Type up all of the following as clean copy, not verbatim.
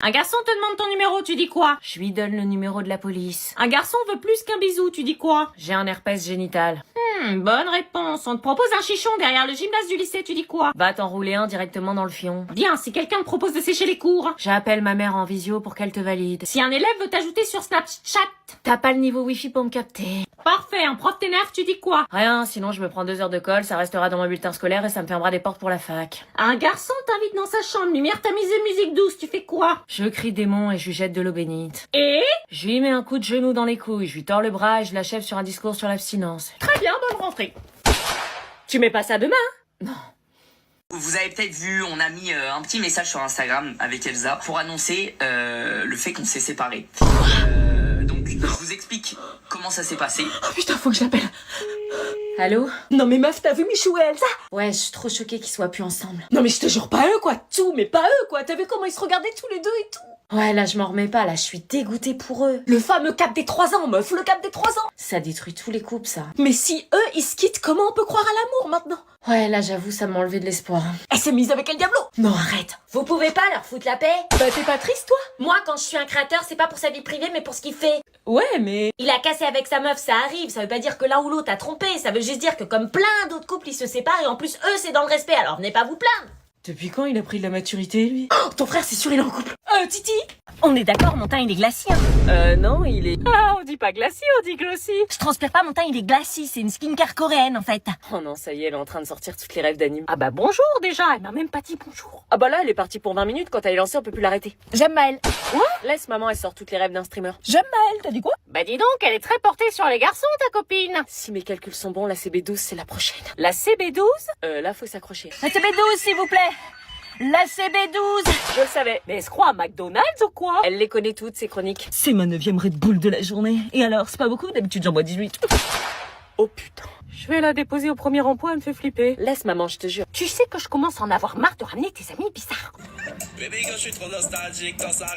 Un garçon te demande ton numéro, tu dis quoi? Je lui donne le numéro de la police. Un garçon veut plus qu'un bisou, tu dis quoi? J'ai un herpès génital. Bonne réponse. On te propose un chichon derrière le gymnase du lycée, tu dis quoi? Va t'enrouler un directement dans le fion. Bien, si quelqu'un te propose de sécher les cours. J'appelle ma mère en visio pour qu'elle te valide. Si un élève veut t'ajouter sur Snapchat. T'as pas le niveau wifi pour me capter. Parfait, un prof t'énerve, tu dis quoi? Rien, sinon je me prends 2 heures de colle, ça restera dans mon bulletin scolaire et ça me fermera des portes pour la fac. Un garçon t'invite dans sa chambre, lumière tamisée, musique douce, tu fais quoi? Je crie démon et je lui jette de l'eau bénite. Et? Je lui mets un coup de genou dans les couilles, je lui tords le bras et je l'achève sur un discours sur l'abstinence. Très bien, bonne rentrée. Tu mets pas ça demain? Non. Vous avez peut-être vu, on a mis un petit message sur Instagram avec Elsa pour annoncer le fait qu'on s'est séparés. Donc, je vous explique comment ça s'est passé. Oh putain, faut que je l'appelle. Allô? Non mais meuf, t'as vu Michou et Elsa? Ouais, je suis trop choquée qu'ils soient plus ensemble. Non mais je te jure, pas eux quoi, tout, mais pas eux quoi. T'as vu comment ils se regardaient tous les deux et tout? Ouais, là je m'en remets pas, là je suis dégoûtée pour eux. Le fameux cap des 3 ans, meuf, le cap des 3 ans. Ça détruit tous les couples, ça. Mais si eux, ils se quittent, comment on peut croire à l'amour maintenant? Ouais, là j'avoue, ça m'a enlevé de l'espoir. Elle s'est mise avec El Diablo. Non, arrête. Vous pouvez pas leur foutre la paix? Bah t'es pas triste, toi? Moi, quand je suis un créateur, c'est pas pour sa vie privée, mais pour ce qu'il fait. Ouais, mais... Il a cassé avec sa meuf, ça arrive, ça veut pas dire que l'un ou l'autre a trompé, ça veut juste dire que comme plein d'autres couples, ils se séparent et en plus, eux, c'est dans le respect, alors venez pas vous plaindre. Depuis quand il a pris de la maturité, lui? Oh, ton frère, c'est sûr, il est en couple. Titi? On est d'accord, mon teint il est glacier. Non, il est... Ah, on dit pas glacis, on dit glossy. Je transpire pas, mon teint il est glacis, c'est une skincare coréenne en fait. Oh non, ça y est, elle est en train de sortir toutes les rêves d'anime. Ah bah bonjour déjà, elle m'a même pas dit bonjour. Ah bah là, elle est partie pour 20 minutes, quand elle est lancée, on peut plus l'arrêter. J'aime Maëlle. Laisse maman, elle sort toutes les rêves d'un streamer. J'aime Maëlle, t'as dit quoi? Bah dis donc, elle est très portée sur les garçons, ta copine. Si mes calculs sont bons, la CB12, c'est la prochaine. La CB12? Là, faut s'accrocher. La CB12 s'il vous plaît. La CB12. Je le savais. Mais elle se croit à McDonald's ou quoi? Elle les connaît toutes, ces chroniques. C'est ma 9e Red Bull de la journée. Et alors, c'est pas beaucoup, d'habitude j'en bois 18. Oh putain. Je vais la déposer au premier rond-point, elle me fait flipper. Laisse maman, je te jure. Tu sais que je commence à en avoir marre de ramener tes amis bizarres.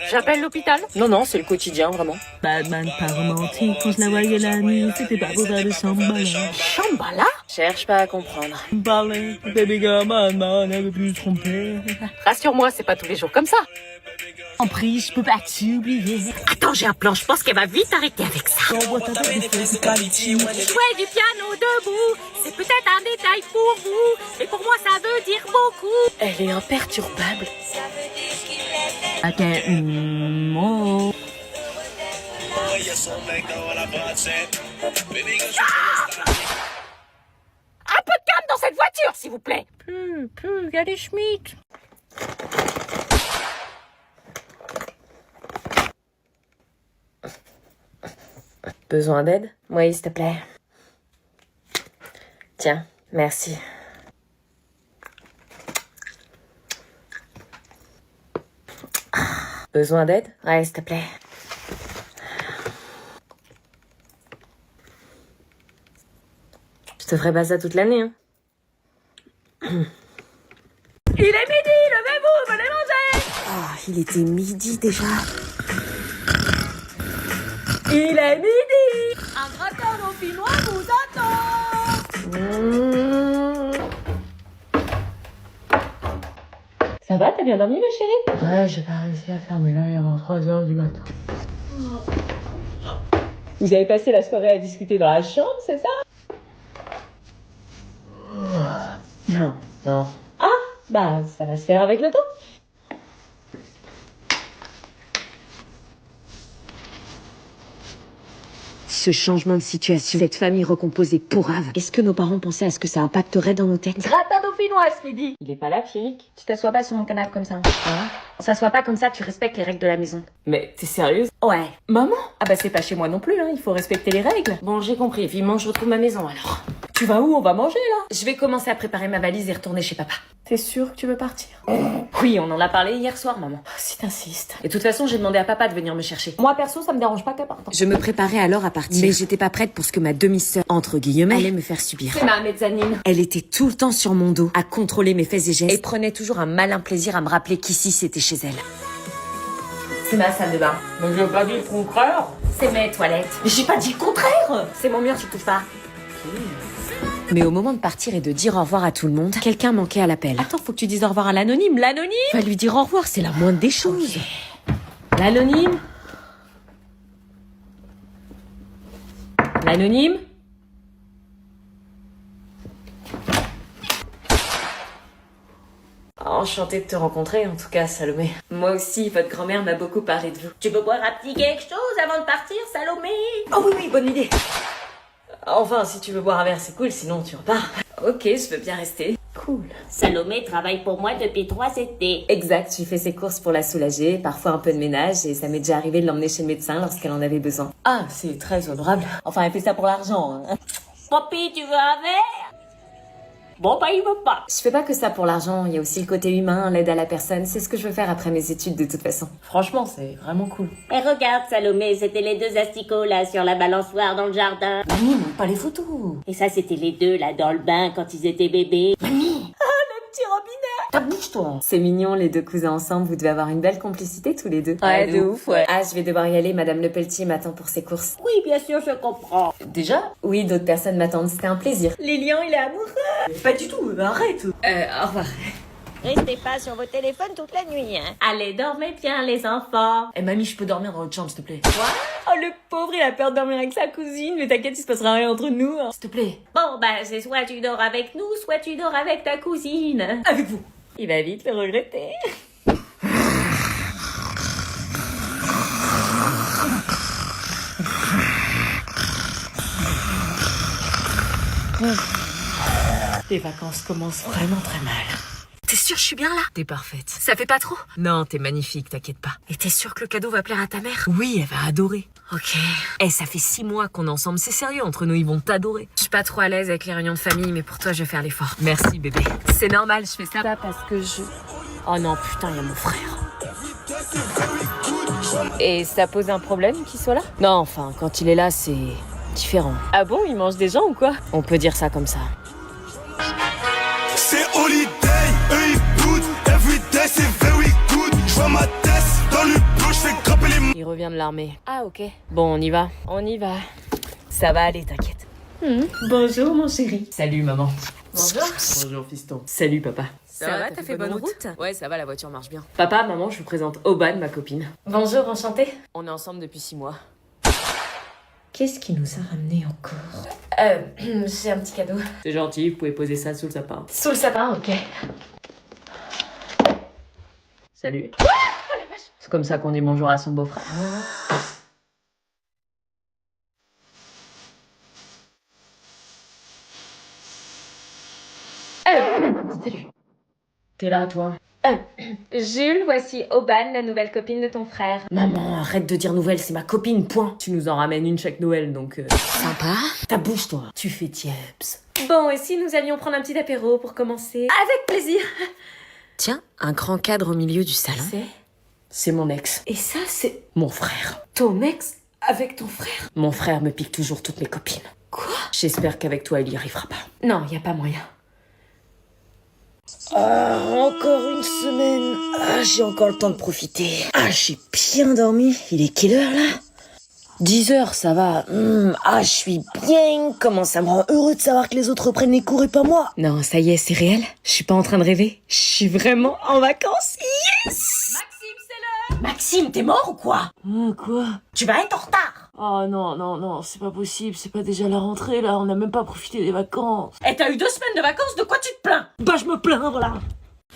J'appelle l'hôpital? Non, c'est le quotidien, vraiment. Batman pas romantique, quand je la voyais la nuit, c'était pas pour faire de Shambhala. Shambhala? Cherche pas à comprendre. Parler, baby girl, man, elle veut plus se tromper. Rassure-moi, c'est pas tous les jours comme ça. En prie, je peux pas t'oublier. Attends, j'ai un plan, je pense qu'elle va vite arrêter avec ça. Envoie ta tête, c'est pas litchi. Jouer du piano debout, c'est peut-être un détail pour vous, mais pour moi ça veut dire beaucoup. Elle est imperturbable. Ok, oh. Un peu de calme dans cette voiture, s'il vous plaît. Il y a des Schmitt. Besoin d'aide? Oui, s'il te plaît. Tiens, merci. Besoin d'aide? Ouais, s'il te plaît. Je te ferai pas ça toute l'année, hein. Il est midi, levez-vous, venez manger. Oh, il était midi déjà. Il est midi. Un gratin dauphinois vous attend. Ça va, t'as bien dormi, ma chérie? Ouais, j'ai pas réussi à fermer l'œil avant 3h du matin. Vous avez passé la soirée à discuter dans la chambre, c'est ça? Non. Ah, bah ça va se faire avec le temps. Ce changement de situation, cette famille recomposée pourrave, est-ce que nos parents pensaient à ce que ça impacterait dans nos têtes? Gratin dauphinois ce midi. Il est pas là, Filique? Tu t'assois pas sur mon canapé comme ça. Hein? On s'assoit pas comme ça, tu respectes les règles de la maison. Mais t'es sérieuse? Ouais. Maman? Ah bah c'est pas chez moi non plus, hein, il faut respecter les règles. Bon, j'ai compris, vivement je retrouve ma maison alors. Tu vas où? On va manger là. Je vais commencer à préparer ma valise et retourner chez papa. T'es sûre que tu veux partir? Oui, on en a parlé hier soir, maman. Si t'insistes. Et de toute façon, j'ai demandé à papa de venir me chercher. Moi perso, ça me dérange pas qu'elle parte. Je me préparais alors à partir, mais j'étais pas prête pour ce que ma demi-sœur, entre guillemets, allait me faire subir. C'est ma mezzanine. Elle était tout le temps sur mon dos, à contrôler mes faits et gestes, et prenait toujours un malin plaisir à me rappeler qu'ici c'était chez elle. C'est ma salle de bain. Mais j'ai pas dit le contraire. C'est mes toilettes. Mais j'ai pas dit le contraire. C'est mon mur, tu touches pas. Mais au moment de partir et de dire au revoir à tout le monde, quelqu'un manquait à l'appel. Attends, faut que tu dises au revoir à l'anonyme. L'anonyme? Va lui dire au revoir, c'est la moindre des choses. L'anonyme? L'anonyme? Enchantée de te rencontrer, en tout cas, Salomé. Moi aussi, votre grand-mère m'a beaucoup parlé de vous. Tu peux boire un petit quelque chose avant de partir, Salomé? Oh oui, bonne idée. Enfin, si tu veux boire un verre, c'est cool, sinon tu repars. Ok, je veux bien rester. Cool. Salomé travaille pour moi depuis 3 étés. Exact, je fais ses courses pour la soulager, parfois un peu de ménage, et ça m'est déjà arrivé de l'emmener chez le médecin lorsqu'elle en avait besoin. Ah, c'est très honorable. Enfin, elle fait ça pour l'argent, hein. Papy, tu veux un verre? Bon, bah, il veut pas. Je fais pas que ça pour l'argent, il y a aussi le côté humain, l'aide à la personne, c'est ce que je veux faire après mes études de toute façon. Franchement, c'est vraiment cool. Et regarde, Salomé, c'était les 2 asticots, là, sur la balançoire dans le jardin. Mamie, montre pas les photos. Et ça, c'était les 2, là, dans le bain, quand ils étaient bébés. Mamie! Petit robinet! T'as bouge-toi! C'est mignon, les 2 cousins ensemble, vous devez avoir une belle complicité tous les deux. Ouais, de ouf, ouais. Ah, je vais devoir y aller, Madame Le Pelletier m'attend pour ses courses. Oui, bien sûr, je comprends. Déjà? Oui, d'autres personnes m'attendent, c'était un plaisir. Lilian, il est amoureux! Pas du tout, arrête! Au revoir. Restez pas sur vos téléphones toute la nuit, hein. Allez, dormez bien, les enfants! Eh, mamie, je peux dormir dans votre chambre, s'il te plaît? Quoi? Oh, le pauvre, il a peur de dormir avec sa cousine, mais t'inquiète, il se passera rien entre nous, hein. S'il te plaît. Bon, bah, c'est soit tu dors avec nous, soit tu dors avec ta cousine. Avec vous. Il va vite le regretter. Les vacances commencent vraiment très mal. T'es sûre je suis bien là? T'es parfaite. Ça fait pas trop? Non, t'es magnifique, t'inquiète pas. Et t'es sûre que le cadeau va plaire à ta mère? Oui, elle va adorer. Ok. Eh, ça fait 6 mois qu'on est ensemble, c'est sérieux, entre nous, ils vont t'adorer. Je suis pas trop à l'aise avec les réunions de famille, mais pour toi, je vais faire l'effort. Merci, bébé. C'est normal, je fais ça parce que je... Oh non, putain, il y a mon frère. Et ça pose un problème qu'il soit là? Non, enfin, quand il est là, c'est différent. Ah bon, il mange des gens ou quoi? On peut dire ça comme ça. C'est holiday, eux ils boutent, everyday c'est very good. J'vois ma tête dans le bleu, j'fais grimper les... Il revient de l'armée. Ah ok. Bon, on y va. On y va. Ça va aller, t'inquiète. Bonjour mon chéri. Salut maman. Bonjour. Bonjour fiston. Salut papa. Ça va, t'as fait bonne route? Ouais, ça va, la voiture marche bien. Papa, maman, je vous présente Aubane, ma copine. Bonjour, enchantée. On est ensemble depuis 6 mois. Qu'est-ce qui nous a ramenés encore? J'ai un petit cadeau. C'est gentil, vous pouvez poser ça sous le sapin. Sous le sapin, ok. Salut. C'est comme ça qu'on dit bonjour à son beau-frère. Salut. T'es là, toi? Jules, voici Aubane, la nouvelle copine de ton frère. Maman, arrête de dire nouvelle, c'est ma copine, point. Tu nous en ramènes une chaque Noël, donc... Sympa. Ta bouche, toi. Tu fais tieps. Bon, et si nous allions prendre un petit apéro pour commencer? Avec plaisir. Tiens, un grand cadre au milieu du salon. C'est mon ex. Et ça, c'est mon frère. Ton ex avec ton frère? Mon frère me pique toujours toutes mes copines. Quoi? J'espère qu'avec toi, il y arrivera pas. Non, y a pas moyen. Encore une semaine. J'ai encore le temps de profiter. J'ai bien dormi. Il est quelle heure là? 10 heures, ça va. Je suis bien. Comment ça me rend heureux de savoir que les autres reprennent les cours et pas moi. Non, ça y est, c'est réel. Je suis pas en train de rêver. Je suis vraiment en vacances. Yes! Maxime, c'est l'heure! Maxime, t'es mort ou quoi? Quoi? Tu vas être en retard. Oh non, c'est pas possible. C'est pas déjà la rentrée là. On n'a même pas profité des vacances. Et t'as eu 2 semaines de vacances, de quoi tu te plains? Bah je me plains, voilà.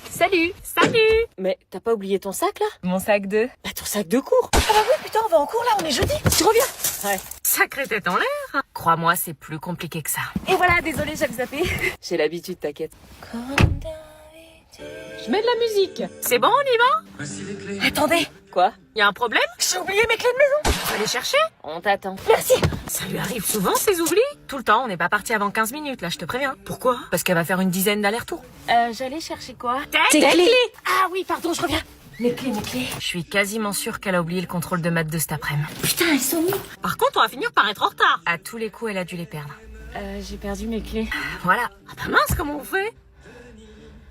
Salut! Salut! Mais t'as pas oublié ton sac là? Mon sac de... Bah ton sac de cours. Ah bah oui, putain, on va en cours là. On est jeudi. Tu reviens? Ouais. Sacrée tête en l'air! Crois-moi, c'est plus compliqué que ça. Et voilà, désolée, j'avais zappé. J'ai l'habitude, t'inquiète. Je mets de la musique. C'est bon, on y va? Attendez. Quoi? Y a un problème? J'ai oublié mes clés de maison. Faut les chercher? On t'attend. Merci. Ça lui arrive souvent, ces oublis? Tout le temps, on n'est pas parti avant 15 minutes, là, je te préviens. Pourquoi? Parce qu'elle va faire une dizaine d'allers-retours. J'allais chercher quoi? Tes clés! Ah oui, pardon, je reviens. Mes clés. Je suis quasiment sûre qu'elle a oublié le contrôle de maths de cet après-midi. Putain, elles sont où? Par contre, on va finir par être en retard. À tous les coups, elle a dû les perdre. J'ai perdu mes clés. Voilà. Ah bah mince, comment on fait?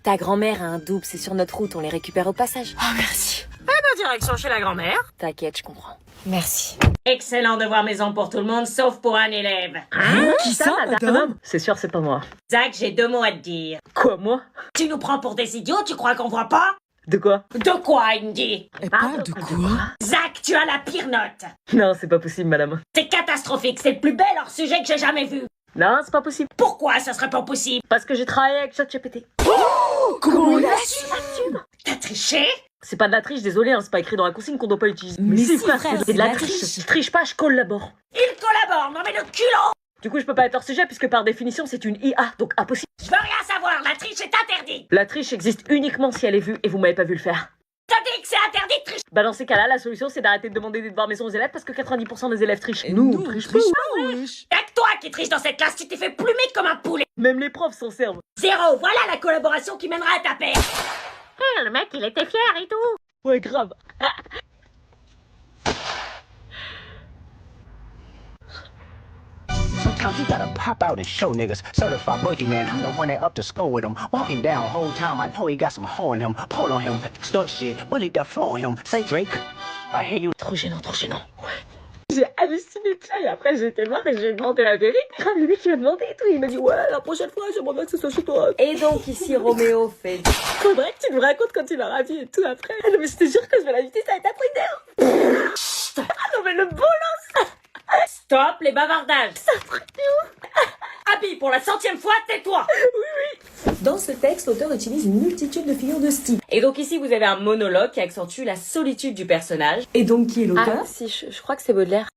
Ta grand-mère a un double, c'est sur notre route, on les récupère au passage. Oh merci. Eh ben, direction chez la grand-mère. T'inquiète, je comprends. Merci. Excellent devoir maison pour tout le monde, sauf pour un élève. Qui ça, madame? C'est sûr, c'est pas moi. Zach, j'ai 2 mots à te dire. Quoi, moi? Tu nous prends pour des idiots, tu crois qu'on voit pas? De quoi? De quoi, Indy? Elle parle de quoi? Zach, tu as la pire note. Non, c'est pas possible, madame. C'est catastrophique, c'est le plus bel hors-sujet que j'ai jamais vu. Non, c'est pas possible. Pourquoi ça serait pas possible? Parce que j'ai travaillé avec ChatGPT. Comment il a su? T'as triché? C'est pas de la triche, désolé, hein, c'est pas écrit dans la consigne qu'on doit pas l'utiliser. Mais si, frère, frère, c'est de la triche. Si je triche pas, je collabore. Il collabore, non mais le culot! Du coup, je peux pas être hors sujet puisque par définition, c'est une IA, donc impossible. Je veux rien savoir, la triche est interdite! La triche existe uniquement si elle est vue et vous m'avez pas vu le faire. T'as dit que c'est interdit de tricher! Bah dans ces cas-là, la solution c'est d'arrêter de demander des devoirs maison aux élèves parce que 90% des élèves trichent. Nous, on triche pas. Y'a que toi qui triche dans cette classe, tu t'es fait plumer comme un poulet! Même les profs s'en servent. 0, voilà la collaboration qui mènera à ta paix! Le mec, il était fier et tout. Ouais, grave. Sometimes you gotta pop out and show niggas. Certified boogeyman, I'm the one that up to score with him. Walking down whole time, I know he got some hoe in him. Pull on him, start shit, bully the floor on him. Say Drake, I hear you. Trop gênant, trop gênant. J'ai halluciné de ça et après j'étais mort et j'ai demandé la vérité. Grave, le mec il m'a demandé et tout, il m'a dit ouais la prochaine fois j'aimerais bien que ce soit chez toi. Et donc ici Roméo fait faudrait que tu me racontes quand tu l'auras vu et tout après. Ah non mais je te jure que je vais l'inviter, ça va être après d'air. Ah non mais le bolos. Stop les bavardages! Abby, pour la 100e fois, tais-toi! Dans ce texte, l'auteur utilise une multitude de figures de style. Et donc ici, vous avez un monologue qui accentue la solitude du personnage. Et donc, qui est l'auteur? Ah, si, je crois que c'est Baudelaire.